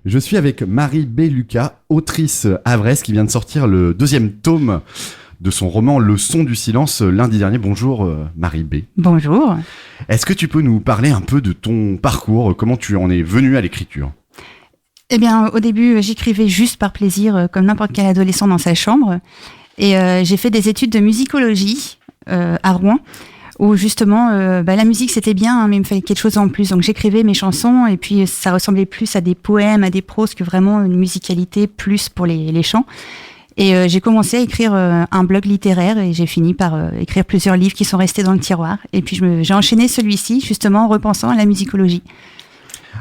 Je suis avec Marie B. Lucas, autrice havraise qui vient de sortir le 2e tome de son roman Le son du silence lundi dernier. Bonjour Marie B. Bonjour. Est-ce que tu peux nous parler un peu de ton parcours, comment tu en es venue à l'écriture ? Eh bien, au début, j'écrivais juste par plaisir, comme n'importe quel adolescent dans sa chambre. Et j'ai fait des études de musicologie à Rouen, où justement, la musique c'était bien, hein, mais il me fallait quelque chose en plus. Donc j'écrivais mes chansons, et puis ça ressemblait plus à des poèmes, à des proses, que vraiment une musicalité plus pour les chants. Et j'ai commencé à écrire un blog littéraire, et j'ai fini par écrire plusieurs livres qui sont restés dans le tiroir. Et puis j'ai enchaîné celui-ci, justement, en repensant à la musicologie.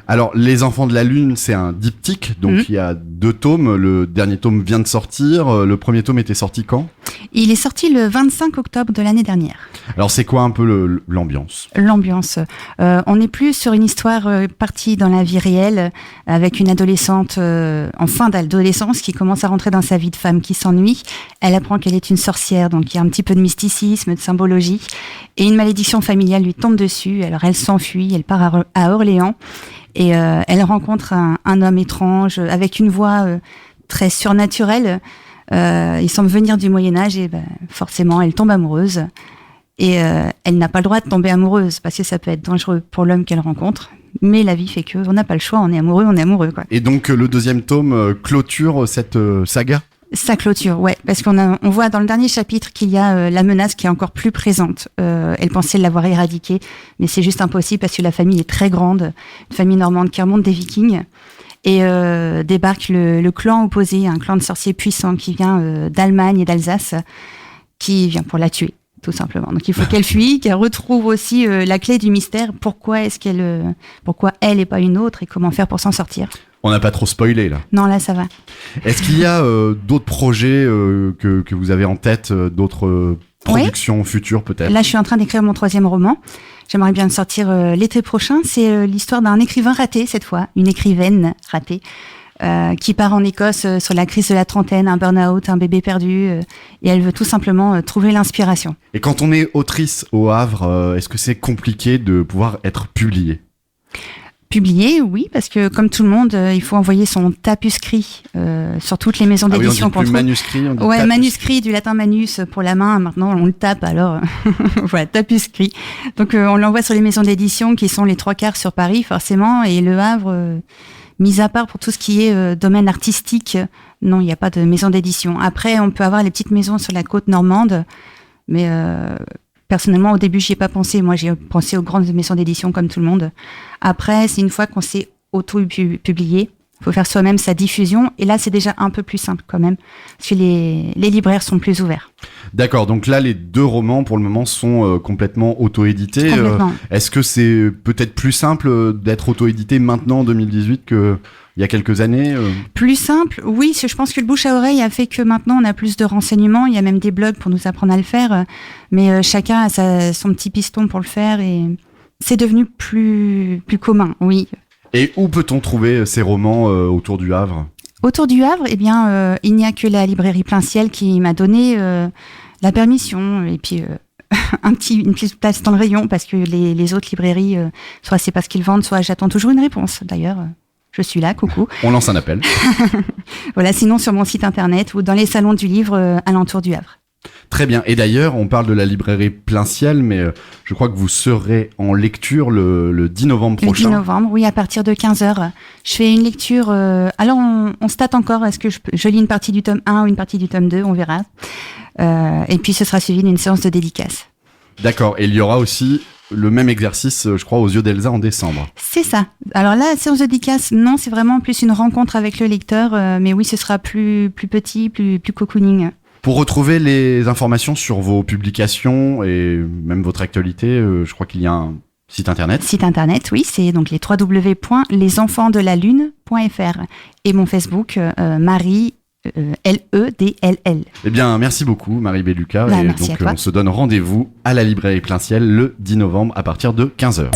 Alors, Les Enfants de la Lune, c'est un diptyque, donc il y a 2 tomes. Le dernier tome vient de sortir. Le premier tome était sorti quand ? Il est sorti le 25 octobre de l'année dernière. Alors, c'est quoi un peu l'ambiance ? L'ambiance. On est plus sur une histoire partie dans la vie réelle, avec une adolescente en fin d'adolescence qui commence à rentrer dans sa vie de femme, qui s'ennuie. Elle apprend qu'elle est une sorcière, donc il y a un petit peu de mysticisme, de symbologie. Et une malédiction familiale lui tombe dessus. Alors, elle s'enfuit, elle part à Orléans. Et elle rencontre un homme étrange avec une voix très surnaturelle. Il semble venir du Moyen-Âge et forcément, elle tombe amoureuse. Et elle n'a pas le droit de tomber amoureuse parce que ça peut être dangereux pour l'homme qu'elle rencontre. Mais la vie fait qu'on n'a pas le choix, on est amoureux, quoi. Et donc, le 2e tome clôture cette saga ? Ça clôture, ouais, parce on voit dans le dernier chapitre qu'il y a la menace qui est encore plus présente. Elle pensait l'avoir éradiquée, mais c'est juste impossible parce que la famille est très grande, une famille normande qui remonte des Vikings, et débarque le clan opposé, un clan de sorciers puissants qui vient d'Allemagne et d'Alsace, qui vient pour la tuer, tout simplement. Donc il faut qu'elle fuit, qu'elle retrouve aussi la clé du mystère, pourquoi elle et pas une autre, et comment faire pour s'en sortir. On n'a pas trop spoilé là. Non, là ça va. Est-ce qu'il y a d'autres projets que vous avez en tête, d'autres productions futures peut-être ? Là, je suis en train d'écrire mon 3e roman. J'aimerais bien le sortir l'été prochain. C'est l'histoire d'un écrivain raté cette fois, une écrivaine ratée, qui part en Écosse sur la crise de la trentaine, un burn-out, un bébé perdu, et elle veut tout simplement trouver l'inspiration. Et quand on est autrice au Havre, est-ce que c'est compliqué de pouvoir être publiée ? Publié, oui, parce que comme tout le monde, il faut envoyer son tapuscrit sur toutes les maisons d'édition. On dit plus manuscrit, on dit tapuscrit. Manuscrit, du latin manus pour la main. Maintenant, on le tape, alors voilà, tapuscrit. Donc, on l'envoie sur les maisons d'édition qui sont les 3/4 sur Paris, forcément, et Le Havre, mis à part pour tout ce qui est domaine artistique, non, il n'y a pas de maison d'édition. Après, on peut avoir les petites maisons sur la côte normande, mais personnellement, au début, j'y ai pas pensé. Moi, j'ai pensé aux grandes maisons d'édition comme tout le monde. Après, c'est une fois qu'on s'est auto-publié, il faut faire soi-même sa diffusion. Et là, c'est déjà un peu plus simple quand même, parce que les libraires sont plus ouverts. D'accord, donc là, les 2 romans, pour le moment, sont complètement auto-édités. Complètement. Est-ce que c'est peut-être plus simple d'être auto-édité maintenant, en 2018, qu'il y a quelques années Plus simple, oui. Je pense que le bouche à oreille a fait que maintenant, on a plus de renseignements. Il y a même des blogs pour nous apprendre à le faire. Mais chacun a son petit piston pour le faire. Et c'est devenu plus commun, oui. Et où peut-on trouver ces romans autour du Havre ? Autour du Havre, eh bien, il n'y a que la librairie Plein Ciel qui m'a donné la permission, et puis une petite place dans le rayon, parce que les autres librairies, soit c'est pas ce qu'ils vendent, soit j'attends toujours une réponse. D'ailleurs, je suis là, coucou. On lance un appel. Voilà, sinon sur mon site internet ou dans les salons du livre alentour du Havre. Très bien. Et d'ailleurs, on parle de la librairie Plein Ciel, mais je crois que vous serez en lecture le 10 novembre prochain. Le 10 novembre, oui, à partir de 15h. Je fais une lecture... alors, on se tâte encore. Est-ce que je lis une partie du tome 1 ou une partie du tome 2 ? On verra. Et puis, ce sera suivi d'une séance de dédicace. D'accord. Et il y aura aussi le même exercice, je crois, aux yeux d'Elsa en décembre. C'est ça. Alors là, la séance de dédicace, non, c'est vraiment plus une rencontre avec le lecteur. Mais oui, ce sera plus petit, plus cocooning. Pour retrouver les informations sur vos publications et même votre actualité, je crois qu'il y a un site internet. Site internet, oui, c'est donc les www.lesenfantsdelalune.fr et mon Facebook, Marie L-E-D-L-L. Eh bien, merci beaucoup, Marie B. Lucas. Merci à toi. On se donne rendez-vous à la librairie Plein Ciel le 10 novembre à partir de 15h.